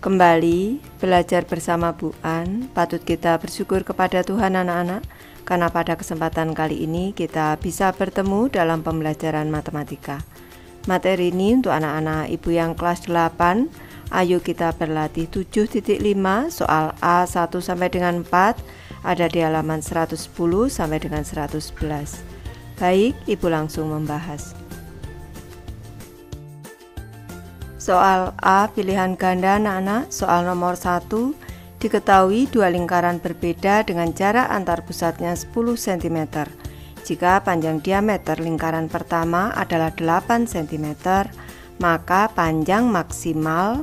Kembali belajar bersama Bu An. Patut kita bersyukur kepada Tuhan anak-anak, karena pada kesempatan kali ini kita bisa bertemu dalam pembelajaran matematika. Materi ini untuk anak-anak ibu yang kelas 8. Ayo kita berlatih 7.5 soal A 1 sampai dengan 4, ada di halaman 110 sampai dengan 111. Baik, ibu langsung membahas. Soal A pilihan ganda anak-anak, soal nomor 1. Diketahui dua lingkaran berbeda dengan jarak antar pusatnya 10 cm. Jika panjang diameter lingkaran pertama adalah 8 cm, maka panjang maksimal,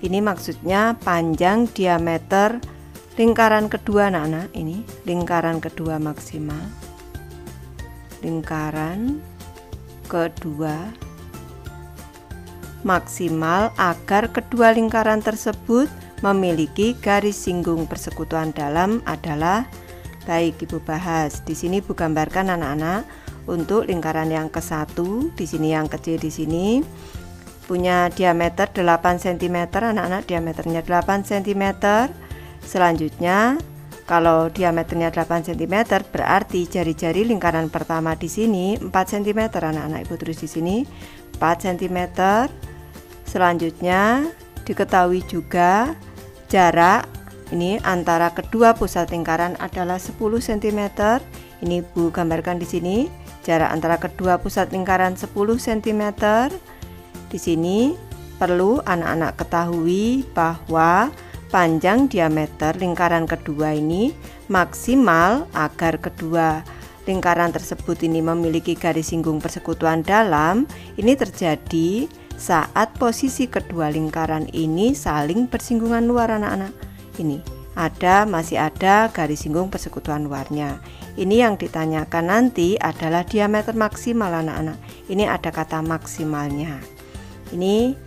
ini maksudnya panjang diameter lingkaran kedua anak-anak, ini lingkaran kedua maksimal. Lingkaran kedua maksimal agar kedua lingkaran tersebut memiliki garis singgung persekutuan dalam adalah, baik ibu bahas. Di sini ibu gambarkan anak-anak untuk lingkaran yang ke-1, di sini yang kecil di sini punya diameter 8 cm anak-anak, diameternya 8 cm. Selanjutnya kalau diameternya 8 cm berarti jari-jari lingkaran pertama di sini 4 cm anak-anak, ibu tulis di sini 4 cm. Selanjutnya diketahui juga jarak ini antara kedua pusat lingkaran adalah 10 cm. Ini ibu gambarkan di sini jarak antara kedua pusat lingkaran 10 cm. Di sini perlu anak-anak ketahui bahwa panjang diameter lingkaran kedua ini maksimal agar kedua lingkaran tersebut ini memiliki garis singgung persekutuan dalam. Ini terjadi saat posisi kedua lingkaran ini saling bersinggungan luar anak-anak. Ini masih ada garis singgung persekutuan luarnya. Ini yang ditanyakan nanti adalah diameter maksimal anak-anak. Ini ada kata maksimalnya. Ini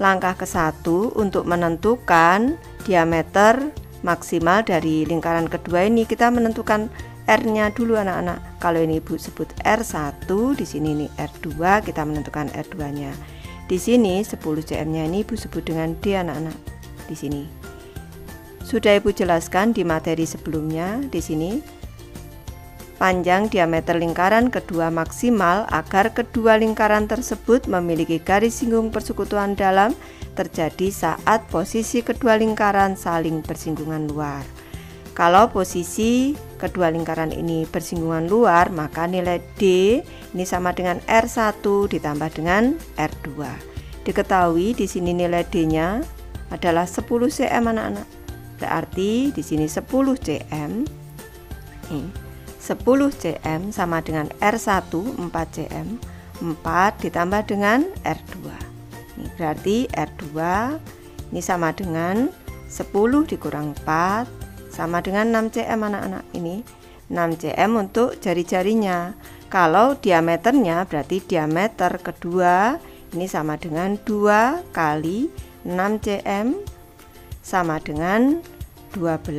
langkah ke-1 untuk menentukan diameter maksimal dari lingkaran kedua ini, kita menentukan R-nya dulu anak-anak. Kalau ini ibu sebut R1, di sini ini R2, kita menentukan R2-nya. Di sini 10 cm-nya ini ibu sebut dengan D anak-anak. Di sini sudah ibu jelaskan di materi sebelumnya. Di sini panjang diameter lingkaran kedua maksimal agar kedua lingkaran tersebut memiliki garis singgung persekutuan dalam terjadi saat posisi kedua lingkaran saling bersinggungan luar. Kalau posisi kedua lingkaran ini bersinggungan luar, maka nilai D ini sama dengan R1 ditambah dengan R2. Diketahui di sini nilai D-nya adalah 10 cm anak-anak. Berarti di sini 10 cm. 10 cm sama dengan R1 4 cm. 4 ditambah dengan R2. Ini berarti R2 ini sama dengan 10 dikurang 4 sama dengan 6 cm anak-anak. Ini 6 cm untuk jari-jarinya. Kalau diameternya berarti diameter kedua ini sama dengan 2 kali 6 cm sama dengan 12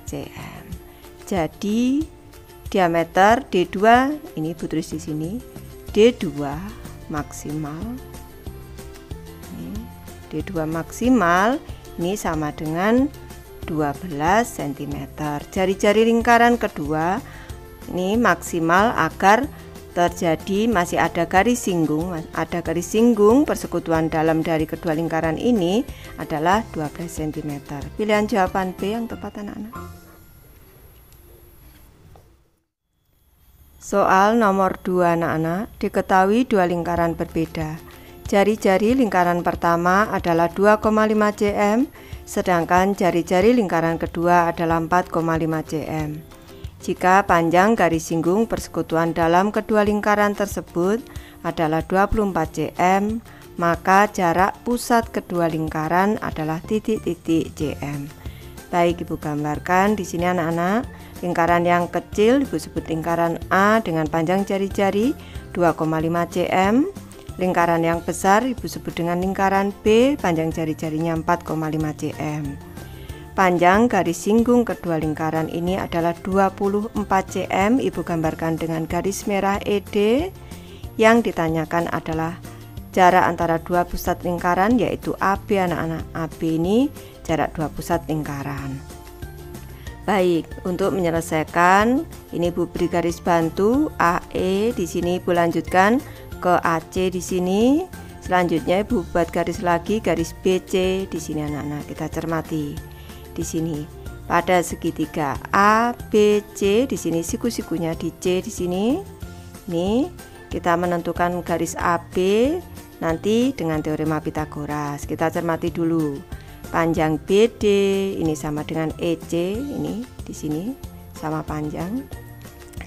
cm. Jadi diameter D2 ini ibu tulis di sini D2 maksimal. D2 maksimal ini sama dengan 12 cm. Jari-jari lingkaran kedua ini maksimal agar terjadi masih ada garis singgung. Ada garis singgung persekutuan dalam dari kedua lingkaran ini adalah 12 cm. Pilihan jawaban B yang tepat anak-anak. Soal nomor 2 anak-anak, diketahui dua lingkaran berbeda. Jari-jari lingkaran pertama adalah 2,5 cm, sedangkan jari-jari lingkaran kedua adalah 4,5 cm. Jika panjang garis singgung persekutuan dalam kedua lingkaran tersebut adalah 24 cm, maka jarak pusat kedua lingkaran adalah titik-titik cm. Baik, ibu gambarkan di sini anak-anak. Lingkaran yang kecil ibu sebut lingkaran A dengan panjang jari-jari 2,5 cm. Lingkaran yang besar ibu sebut dengan lingkaran B, panjang jari-jarinya 4,5 cm. Panjang garis singgung kedua lingkaran ini adalah 24 cm. Ibu gambarkan dengan garis merah ED. Yang ditanyakan adalah jarak antara dua pusat lingkaran yaitu AB anak-anak. AB ini jarak dua pusat lingkaran. Baik, untuk menyelesaikan ini Bu beri garis bantu AE di sini, Ibu lanjutkan ke AC di sini. Selanjutnya Ibu buat garis lagi, garis BC di sini anak-anak. Kita cermati di sini pada segitiga ABC di sini, siku-sikunya di C di sini. Ini kita menentukan garis AB nanti dengan teorema Pitagoras. Kita cermati dulu. Panjang BD ini sama dengan EC, ini di sini sama panjang.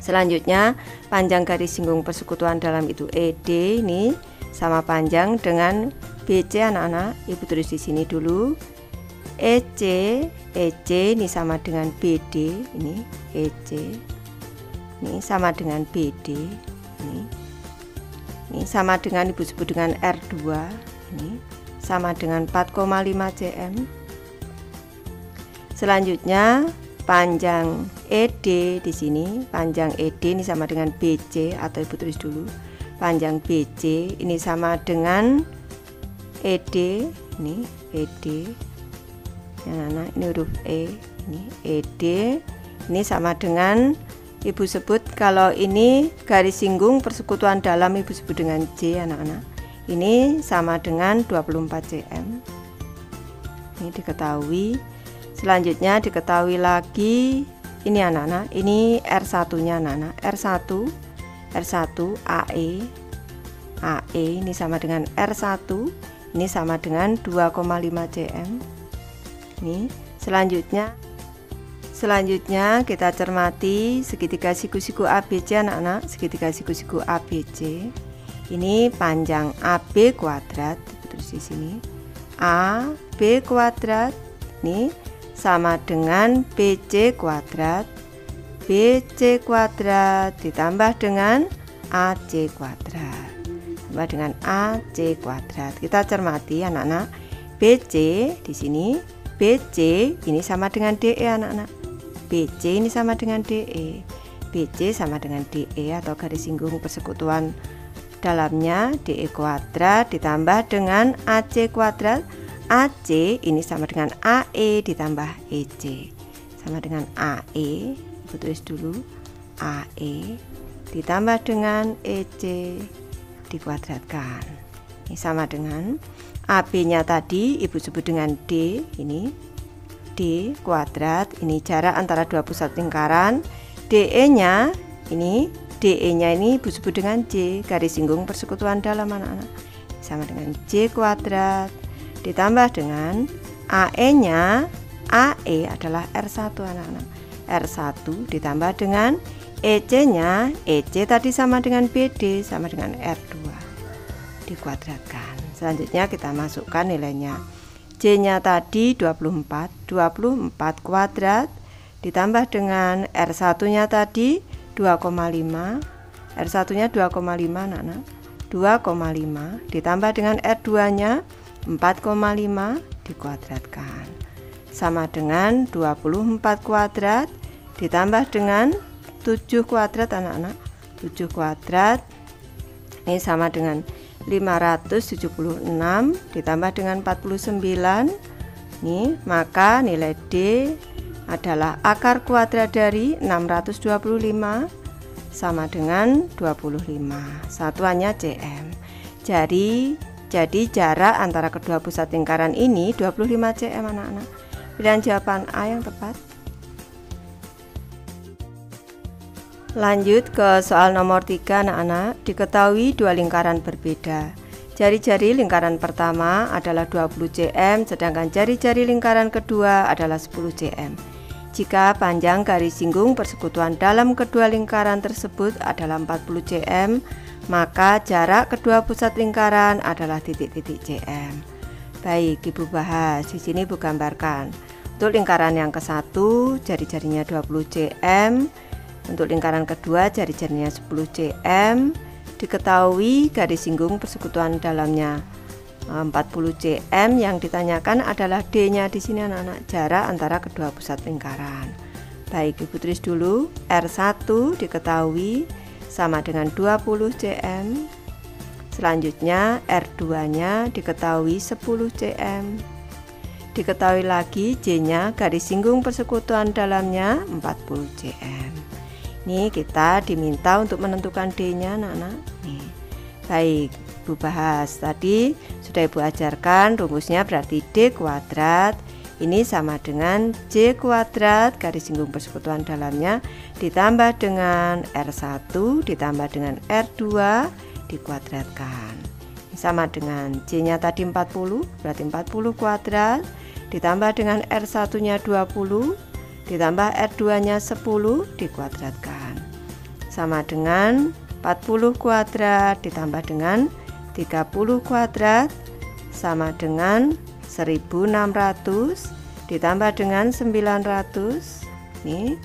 Selanjutnya panjang garis singgung persekutuan dalam itu ED ini sama panjang dengan BC anak-anak. Ibu tulis di sini dulu. EC ini sama dengan BD, ini EC. Ini sama dengan BD. Ini sama dengan Ibu sebut dengan R2, ini sama dengan 4,5 cm. Selanjutnya panjang ED di sini, panjang ED ini sama dengan BC, atau Ibu tulis dulu panjang BC ini sama dengan ED, ini ED. Nah, ini huruf E, ini ED ini sama dengan Ibu sebut, kalau ini garis singgung persekutuan dalam Ibu sebut dengan J anak-anak. Ini sama dengan 24 cm. Ini diketahui. Selanjutnya diketahui lagi ini anak-anak, ini R1 nya anak-anak. R1 AE ini sama dengan R1, ini sama dengan 2,5 cm. Ini selanjutnya kita cermati segitiga siku-siku ABC anak-anak. Segitiga siku-siku ABC ini panjang AB kuadrat, terus di sini AB kuadrat ini sama dengan BC kuadrat. BC kuadrat ditambah dengan AC kuadrat, ditambah dengan AC kuadrat. Kita cermati anak-anak, BC di sini, BC ini sama dengan DE anak-anak. BC ini sama dengan DE. BC sama dengan DE atau garis singgung persekutuan dalamnya DE kuadrat ditambah dengan AC kuadrat. AC ini sama dengan AE ditambah EC, sama dengan AE. Ibu tulis dulu AE ditambah dengan EC dikuadratkan. Ini sama dengan AB nya tadi Ibu sebut dengan D, ini D kuadrat, ini jarak antara dua pusat lingkaran. DE nya ini, DE nya ini Ibu sebut dengan J, garis singgung persekutuan dalam anak-anak, sama dengan J kuadrat ditambah dengan AE nya, AE adalah R1 anak-anak. R1 ditambah dengan EC nya, EC tadi sama dengan BD, sama dengan R2 dikuadratkan. Selanjutnya kita masukkan nilainya. J nya tadi 24 kuadrat ditambah dengan R1 nya tadi 2,5, R1 nya 2,5 anak-anak, 2,5 ditambah dengan R2 nya 4,5 dikuadratkan, sama dengan 24 kuadrat ditambah dengan 7 kuadrat anak-anak. 7 kuadrat ini sama dengan 576 ditambah dengan 49. Nih, maka nilai D adalah akar kuadrat dari 625 sama dengan 25. Satuannya cm. Jadi jarak antara kedua pusat lingkaran ini 25 cm anak-anak. Pilihan jawaban A yang tepat. Lanjut ke soal nomor 3 anak-anak. Diketahui dua lingkaran berbeda. Jari-jari lingkaran pertama adalah 20 cm, sedangkan jari-jari lingkaran kedua adalah 10 cm. Jika panjang garis singgung persekutuan dalam kedua lingkaran tersebut adalah 40 cm, maka jarak kedua pusat lingkaran adalah titik-titik cm. Baik, Ibu bahas. Di sini Ibu gambarkan. Untuk lingkaran yang ke-1 jari-jarinya 20 cm. Untuk lingkaran kedua jari-jarinya 10 cm. Diketahui garis singgung persekutuan dalamnya 40 cm. Yang ditanyakan adalah D-nya di sini anak-anak, jarak antara kedua pusat lingkaran. Baik, Ibu tulis dulu. R1 diketahui sama dengan 20 cm. Selanjutnya R2-nya diketahui 10 cm. Diketahui lagi J-nya garis singgung persekutuan dalamnya 40 cm. Ini kita diminta untuk menentukan D-nya anak-anak. Nih. Baik, Ibu bahas tadi sudah Ibu ajarkan rumusnya, berarti D kuadrat ini sama dengan J kuadrat garis singgung persekutuan dalamnya ditambah dengan R1 ditambah dengan R2 dikuadratkan. Ini sama dengan J-nya tadi 40, berarti 40 kuadrat ditambah dengan R1-nya 20 ditambah R2-nya 10 dikuadratkan. Sama dengan 40 kuadrat ditambah dengan 30 kuadrat sama dengan 1600 ditambah dengan 900. Nih.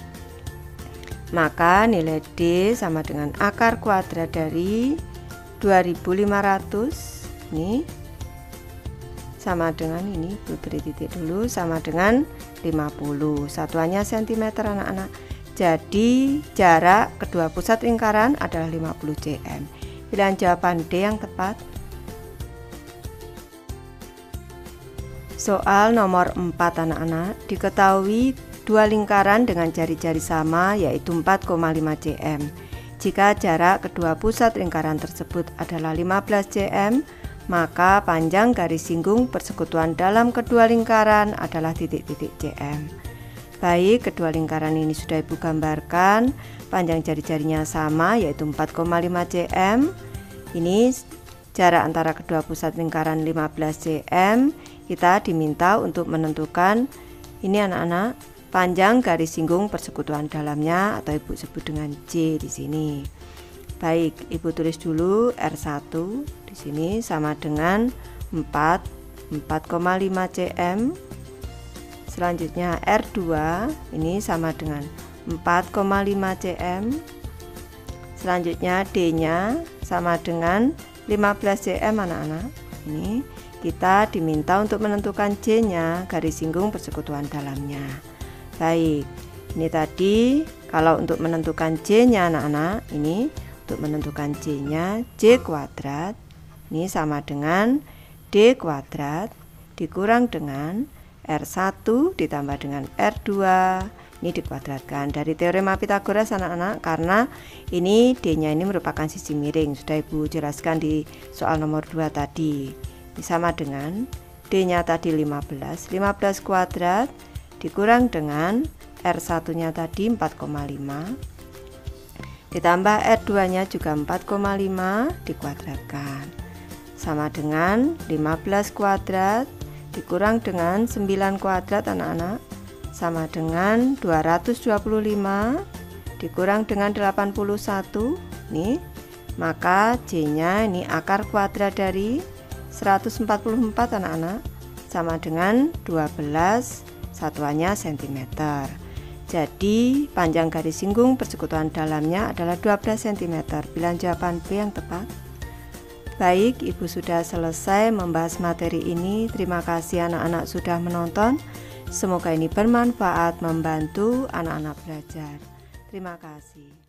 Maka nilai D sama dengan akar kuadrat dari 2500. Nih. Sama dengan ini, beri titik dulu, sama dengan 50. Satuannya cm anak-anak. Jadi jarak kedua pusat lingkaran adalah 50 cm. Pilihan jawaban D yang tepat. Soal nomor 4 anak-anak, diketahui dua lingkaran dengan jari-jari sama yaitu 4,5 cm. Jika jarak kedua pusat lingkaran tersebut adalah 15 cm, maka panjang garis singgung persekutuan dalam kedua lingkaran adalah titik-titik cm. Baik, kedua lingkaran ini sudah Ibu gambarkan. Panjang jari-jarinya sama yaitu 4,5 cm. Ini jarak antara kedua pusat lingkaran 15 cm. Kita diminta untuk menentukan ini anak-anak panjang garis singgung persekutuan dalamnya atau Ibu sebut dengan J di sini. Baik, Ibu tulis dulu R1 di sini sama dengan 4,5 cm. Selanjutnya R2 ini sama dengan 4,5 cm. Selanjutnya D-nya sama dengan 15 cm anak-anak. Ini kita diminta untuk menentukan J-nya garis singgung persekutuan dalamnya. Baik, ini tadi kalau untuk menentukan J-nya anak-anak, ini untuk menentukan J-nya J kuadrat ini sama dengan D kuadrat dikurang dengan R1 ditambah dengan R2 ini dikuadratkan. Dari teorema Pythagoras anak-anak, karena ini D-nya ini merupakan sisi miring, sudah Ibu jelaskan di soal nomor 2 tadi. Ini sama dengan D-nya tadi 15 kuadrat dikurang dengan R1-nya tadi 4,5 ditambah R2-nya juga 4,5 dikuadratkan sama dengan 15 kuadrat dikurang dengan 9 kuadrat anak-anak sama dengan 225 dikurang dengan 81 nih. Maka J-nya ini akar kuadrat dari 144 anak-anak sama dengan 12 satuannya cm. Jadi panjang garis singgung persekutuan dalamnya adalah 12 cm. Pilihan jawaban B yang tepat. Baik, Ibu sudah selesai membahas materi ini. Terima kasih anak-anak sudah menonton. Semoga ini bermanfaat membantu anak-anak belajar. Terima kasih.